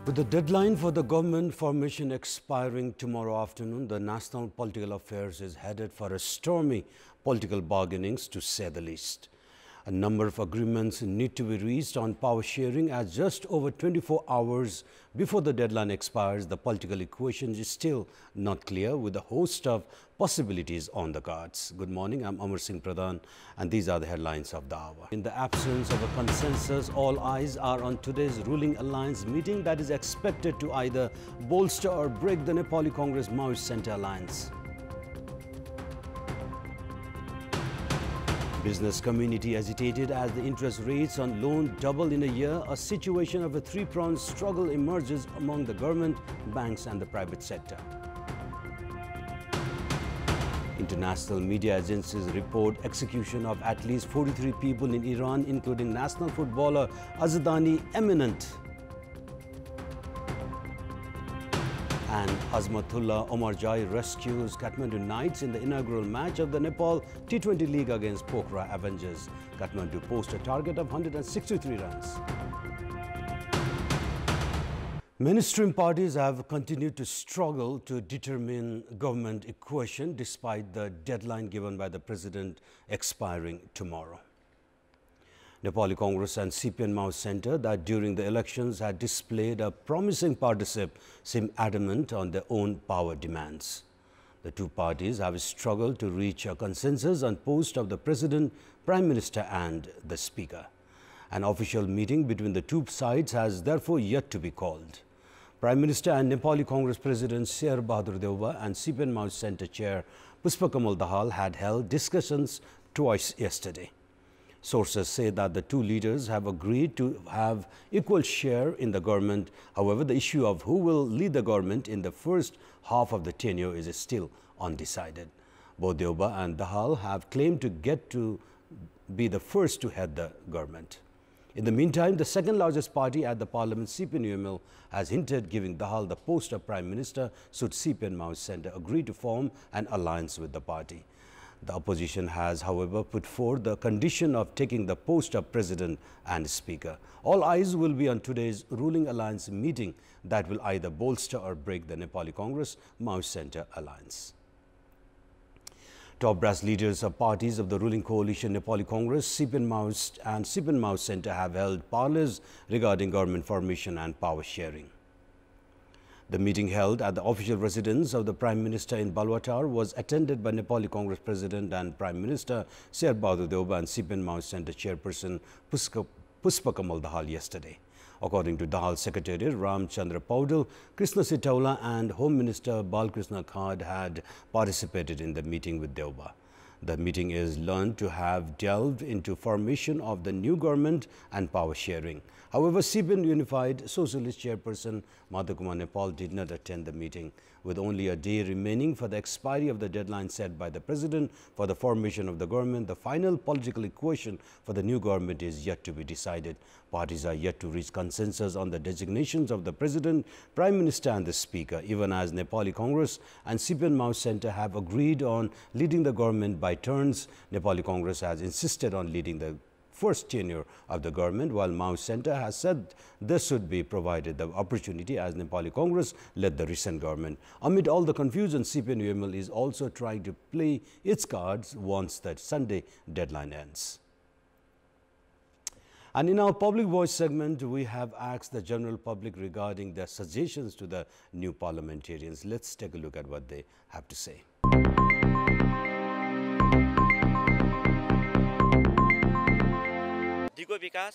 With the deadline for the government formation expiring tomorrow afternoon, the National Political Affairs is headed for a stormy political bargainings, to say the least. A number of agreements need to be reached on power sharing, as just over 24 hours before the deadline expires, the political equation is still not clear, with a host of possibilities on the cards. Good morning, I'm Amar Singh Pradhan, and these are the headlines of the hour. In the absence of a consensus, all eyes are on today's ruling alliance meeting that is expected to either bolster or break the Nepali Congress Maoist Centre alliance. Business community agitated as the interest rates on loan double in a year. A situation of a three-pronged struggle emerges among the government, banks and the private sector. International media agencies report execution of at least 43 people in Iran, including national footballer Azadani imminent. And Azmatullah Omarjai rescues Kathmandu Knights in the inaugural match of the Nepal T20 League against Pokhara Avengers. Kathmandu post a target of 163 runs. Mainstream parties have continued to struggle to determine government equation despite the deadline given by the president expiring tomorrow. Nepali Congress and CPN Maoist Centre, that during the elections had displayed a promising partnership, seem adamant on their own power demands. The two parties have struggled to reach a consensus on post of the President, Prime Minister and the Speaker. An official meeting between the two sides has therefore yet to be called. Prime Minister and Nepali Congress President Sher Bahadur Deuba and CPN Maoist Centre Chair Pushpakamal Dahal had held discussions twice yesterday. Sources say that the two leaders have agreed to have equal share in the government. However, the issue of who will lead the government in the first half of the tenure is still undecided. Both Deuba and Dahal have claimed to get to be the first to head the government. In the meantime, the second largest party at the parliament, CPN-UML, has hinted giving Dahal the post of Prime Minister should CPN Maoist Centre agree to form an alliance with the party. The opposition has, however, put forth the condition of taking the post of President and Speaker. All eyes will be on today's ruling alliance meeting that will either bolster or break the Nepali Congress Maoist Centre alliance. Top brass leaders of parties of the ruling coalition Nepali Congress, CPN Maoist and CPN Maoist Centre have held parleys regarding government formation and power sharing. The meeting held at the official residence of the Prime Minister in Balwatar was attended by Nepali Congress President and Prime Minister Sher Bahadur Deuba and CPN Maoist Centre Chairperson Pushpakamal Dahal yesterday. According to Dahal's Secretary Ram Chandra Paudel, Krishna Sitaula and Home Minister Balkrishna Khad had participated in the meeting with Deuba. The meeting is learned to have delved into formation of the new government and power sharing. However, CPN Unified Socialist Chairperson Madhakumar Nepal did not attend the meeting. With only a day remaining for the expiry of the deadline set by the President for the formation of the government, the final political equation for the new government is yet to be decided. Parties are yet to reach consensus on the designations of the President, Prime Minister and the Speaker, even as Nepali Congress and CPN Maoist Centre have agreed on leading the government by turns. Nepali Congress has insisted on leading the first tenure of the government, while Maoist Centre has said this should be provided the opportunity as Nepali Congress led the recent government. Amid all the confusion, CPN-UML is also trying to play its cards once that Sunday deadline ends. And in our public voice segment, we have asked the general public regarding their suggestions to the new parliamentarians. Let's take a look at what they have to say. दिगो विकास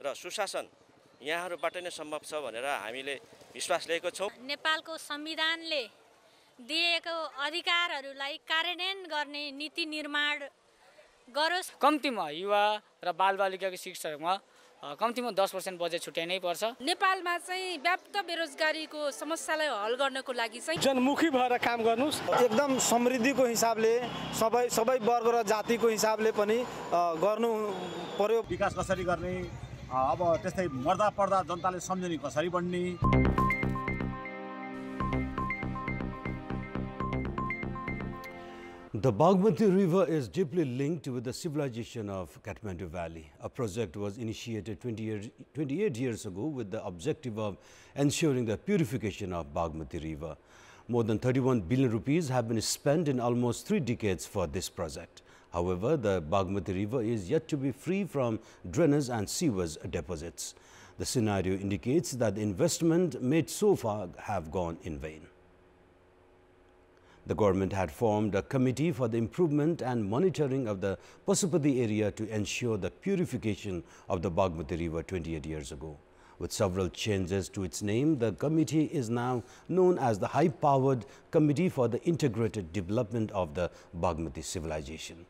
र सुशासन यहाँहरुबाट नै सम्भव छ भनेर हामीले विश्वास लिएको छौं। नेपालको संविधानले दिएको अधिकारहरूलाई कार्यान्वयन गर्ने नीति निर्माण गरोस्। कम्तीमा युवा र बालबालिकाको शिक्षामा कम्तीमा 10% बजेट छुट्याइनै पर्छ। नेपालमा चाहिँ व्याप्त बेरोजगारीको समस्यालाई हल गर्नको लागि चाहिँ जनमुखी भएर काम गर्नुस्। एकदम समृद्धिको हिसाबले सबै वर्ग र जातिको हिसाबले पनि गर्नु पर्यो। विकास कसरी गर्ने, अब त्यस्तै मर्दा पर्दा जनताले सम्झने कसरी बढ्ने। The Bagmati River is deeply linked with the civilization of Kathmandu Valley. A project was initiated 28 years ago with the objective of ensuring the purification of Bagmati River. More than 31 billion rupees have been spent in almost 3 decades for this project. However, the Bagmati River is yet to be free from drainage and sewage deposits. The scenario indicates that the investment made so far have gone in vain. The government had formed a committee for the improvement and monitoring of the Pasupati area to ensure the purification of the Bagmati River 28 years ago. With several changes to its name, the committee is now known as the High-Powered Committee for the Integrated Development of the Bagmati Civilization.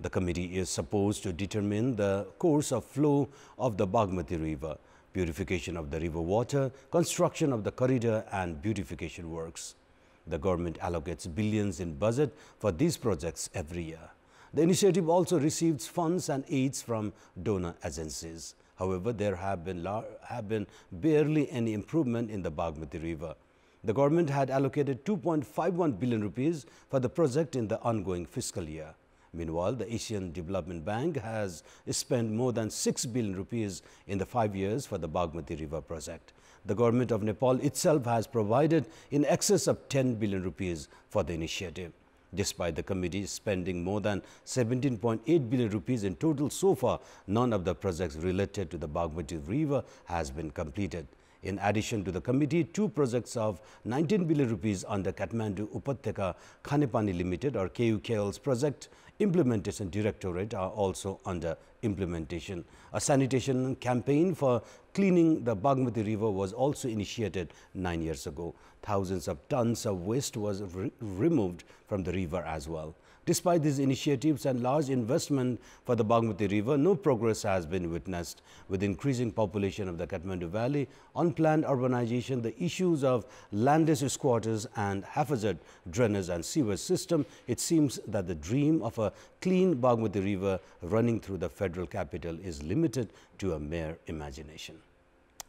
The committee is supposed to determine the course of flow of the Bagmati River, purification of the river water, construction of the corridor and beautification works. The government allocates billions in budget for these projects every year. The initiative also receives funds and aids from donor agencies. However, there have been barely any improvement in the Bagmati River. The government had allocated 2.51 billion rupees for the project in the ongoing fiscal year. Meanwhile, the Asian Development Bank has spent more than 6 billion rupees in the 5 years for the Bagmati River project. The government of Nepal itself has provided in excess of 10 billion rupees for the initiative. Despite the committee spending more than 17.8 billion rupees in total so far, none of the projects related to the Bagmati River has been completed. In addition to the committee, 2 projects of 19 billion rupees under Kathmandu Upatyaka Khanepani Limited or KUKL's project implementation directorate are also under implementation. A sanitation campaign for cleaning the Bagmati River was also initiated 9 years ago. Thousands of tons of waste was removed from the river as well. Despite these initiatives and large investment for the Bagmati River, no progress has been witnessed. With increasing population of the Kathmandu Valley, unplanned urbanization, the issues of landless squatters and haphazard drainage and sewage system, it seems that the dream of a clean Bagmati River running through the federal capital is limited to a mere imagination.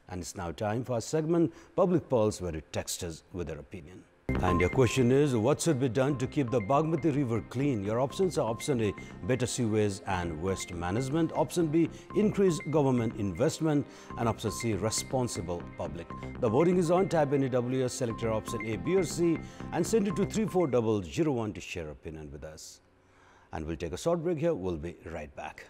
And it's now time for our segment, Public Pulse, where you text us with your opinion. And your question is, what should be done to keep the Bagmati River clean? Your options are option A, better sewage and waste management, option B, increased government investment, and option C, responsible public. The voting is on. Type any WS, select your option A, B or C and send it to 34001 to share opinion with us. And we'll take a short break here. We'll be right back.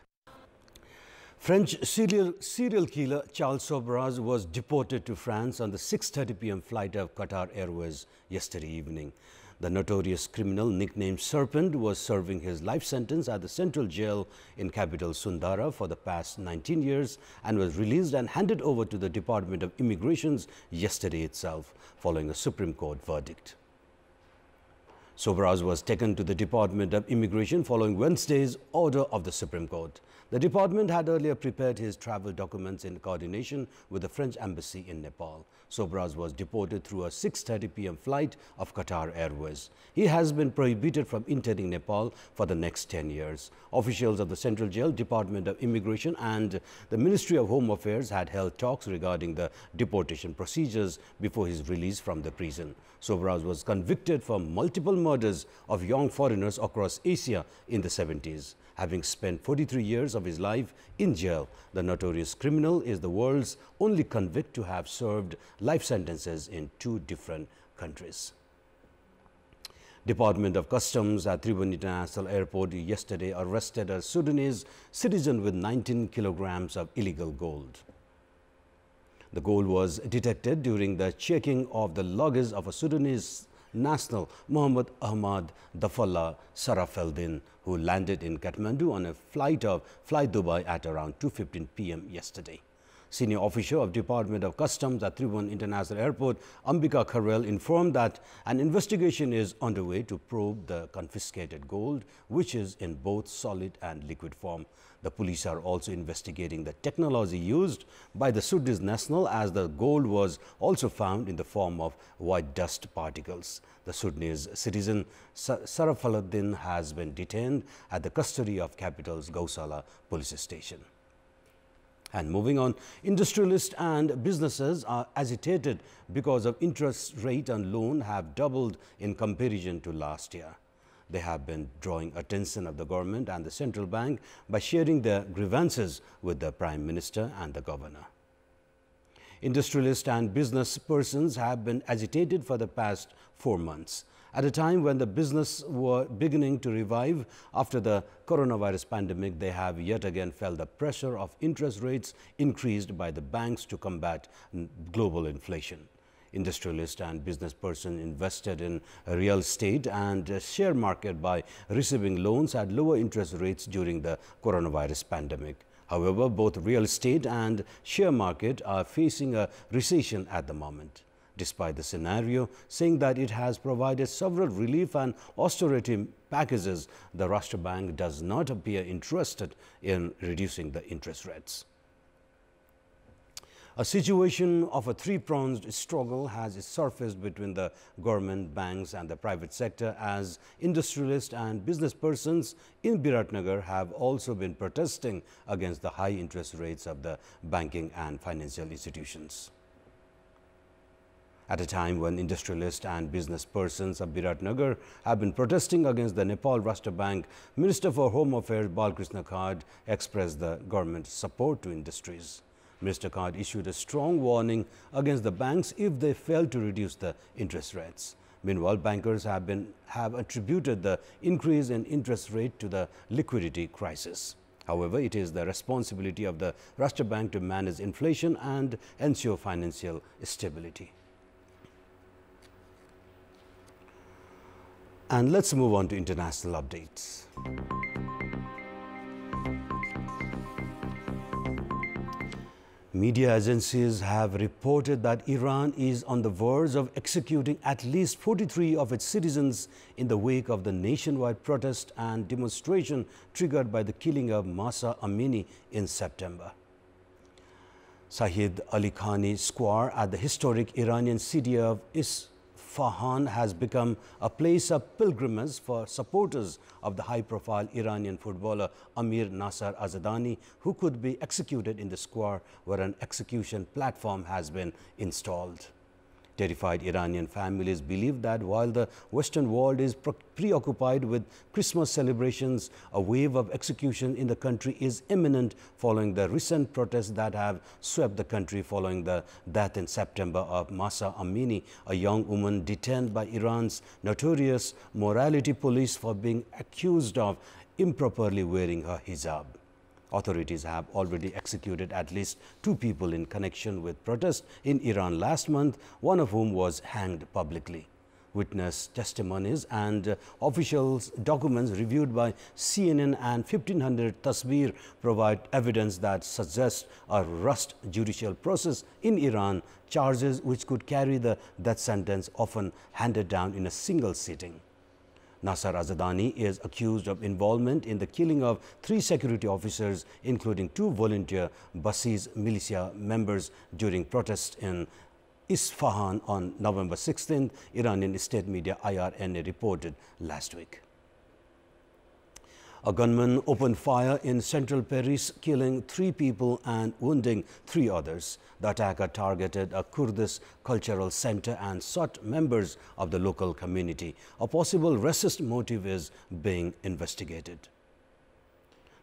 French serial killer Charles Sobhraj was deported to France on the 6:30 p.m. flight of Qatar Airways yesterday evening. The notorious criminal nicknamed Serpent was serving his life sentence at the central jail in capital Sundara for the past 19 years and was released and handed over to the Department of Immigration yesterday itself, following a Supreme Court verdict. Sobhraj was taken to the Department of Immigration following Wednesday's order of the Supreme Court. The department had earlier prepared his travel documents in coordination with the French embassy in Nepal. Sobhraj was deported through a 6:30 p.m. flight of Qatar Airways. He has been prohibited from entering Nepal for the next 10 years. Officials of the Central Jail, Department of Immigration and the Ministry of Home Affairs had held talks regarding the deportation procedures before his release from the prison. Sobhraj was convicted for multiple murders of young foreigners across Asia in the 70s. Having spent 43 years of his life in jail, the notorious criminal is the world's only convict to have served life sentences in 2 different countries. Department of Customs at Tribhuvan International Airport yesterday arrested a Sudanese citizen with 19 kilograms of illegal gold. The gold was detected during the checking of the luggage of a Sudanese national, Muhammad Ahmad Dafallah Sarafeldin, who landed in Kathmandu on a flight of Fly Dubai at around 2:15 p.m. yesterday. Senior official of Department of Customs at Tribhuvan International Airport, Ambika Kharel, informed that an investigation is underway to probe the confiscated gold, which is in both solid and liquid form. The police are also investigating the technology used by the Sudanese national, as the gold was also found in the form of white dust particles. The Sudanese citizen Sarafaluddin has been detained at the custody of capital's Gausala police station. And moving on, industrialists and businesses are agitated because of interest rate on loan have doubled in comparison to last year. They have been drawing attention of the government and the central bank by sharing their grievances with the Prime Minister and the Governor. Industrialists and business persons have been agitated for the past 4 months. At a time when the business were beginning to revive after the coronavirus pandemic, they have yet again felt the pressure of interest rates increased by the banks to combat global inflation. Industrialists and business persons invested in real estate and share market by receiving loans at lower interest rates during the coronavirus pandemic. However, both real estate and share market are facing a recession at the moment. Despite the scenario, saying that it has provided several relief and austerity packages, the Rashtra Bank does not appear interested in reducing the interest rates. A situation of a three-pronged struggle has surfaced between the government, banks and the private sector, as industrialists and business persons in Biratnagar have also been protesting against the high interest rates of the banking and financial institutions. At a time when industrialists and business persons of Biratnagar have been protesting against the Nepal Rashtra Bank, Minister for Home Affairs Balkrishna Khad expressed the government's support to industries. Mr. Khad issued a strong warning against the banks if they fail to reduce the interest rates. Meanwhile, bankers have attributed the increase in interest rate to the liquidity crisis. However, it is the responsibility of the Rashtra Bank to manage inflation and ensure financial stability. And let's move on to international updates. Media agencies have reported that Iran is on the verge of executing at least 43 of its citizens in the wake of the nationwide protest and demonstration triggered by the killing of Mahsa Amini in September. Shahid Ali Khani Square at the historic Iranian city of Isfahan has become a place of pilgrimage for supporters of the high-profile Iranian footballer Amir Nasser Azadani, who could be executed in the square where an execution platform has been installed. Terrified Iranian families believe that while the Western world is preoccupied with Christmas celebrations, a wave of execution in the country is imminent following the recent protests that have swept the country following the death in September of Mahsa Amini, a young woman detained by Iran's notorious morality police for being accused of improperly wearing her hijab. Authorities have already executed at least 2 people in connection with protests in Iran last month, one of whom was hanged publicly. Witness testimonies and officials' documents reviewed by CNN and 1500 Tasveer provide evidence that suggests a rushed judicial process in Iran, charges which could carry the death sentence often handed down in a single sitting. Nasser Azadani is accused of involvement in the killing of 3 security officers, including 2 volunteer Basij militia members during protests in Isfahan on November 16th, Iranian state media IRNA reported last week. A gunman opened fire in central Paris, killing 3 people and wounding 3 others. The attacker targeted a Kurdish cultural center and shot members of the local community. A possible racist motive is being investigated.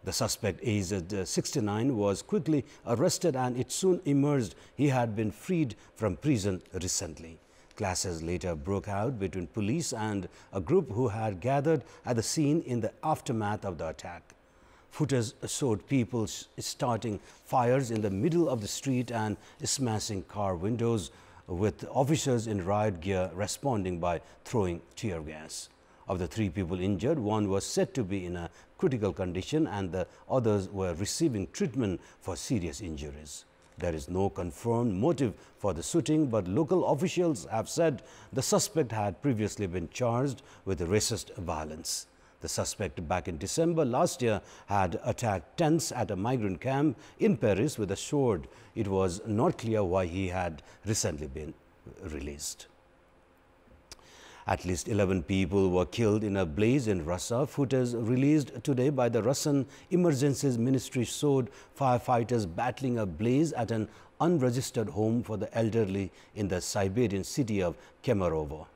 The suspect, aged 69, was quickly arrested and it soon emerged he had been freed from prison recently. Clashes later broke out between police and a group who had gathered at the scene in the aftermath of the attack. Footage showed people starting fires in the middle of the street and smashing car windows, with officers in riot gear responding by throwing tear gas. Of the 3 people injured, one was said to be in a critical condition and the others were receiving treatment for serious injuries. There is no confirmed motive for the shooting, but local officials have said the suspect had previously been charged with racist violence. The suspect back in December last year had attacked tents at a migrant camp in Paris with a sword. It was not clear why he had recently been released. At least 11 people were killed in a blaze in Russia. Footage released today by the Russian Emergencies Ministry showed firefighters battling a blaze at an unregistered home for the elderly in the Siberian city of Kemerovo.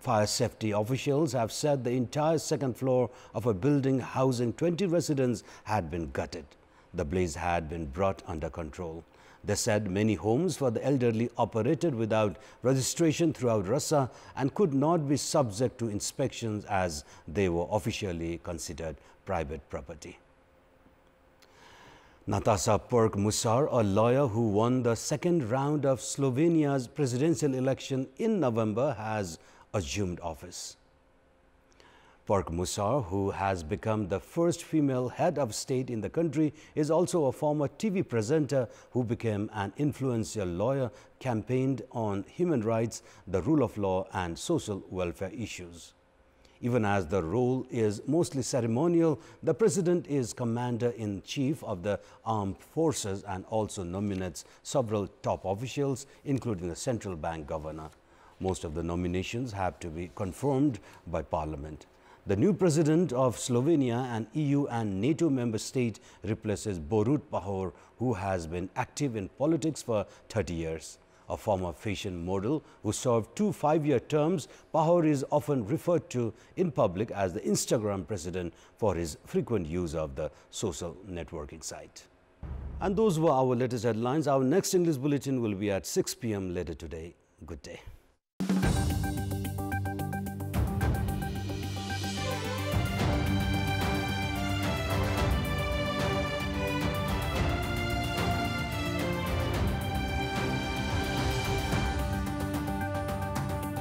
Fire safety officials have said the entire second floor of a building housing 20 residents had been gutted. The blaze had been brought under control. They said many homes for the elderly operated without registration throughout Rasa and could not be subject to inspections as they were officially considered private property. Natasha Perk-Musar, a lawyer who won the second round of Slovenia's presidential election in November, has assumed office. Perk-Musar, who has become the first female head of state in the country, is also a former TV presenter who became an influential lawyer, campaigned on human rights, the rule of law and social welfare issues. Even as the role is mostly ceremonial, the president is commander-in-chief of the armed forces and also nominates several top officials, including the central bank governor. Most of the nominations have to be confirmed by parliament. The new president of Slovenia, an EU and NATO member state, replaces Borut Pahor, who has been active in politics for 30 years. A former fashion model who served 2 5-year terms, Pahor is often referred to in public as the Instagram president for his frequent use of the social networking site. And those were our latest headlines. Our next English bulletin will be at 6 p.m. later today. Good day.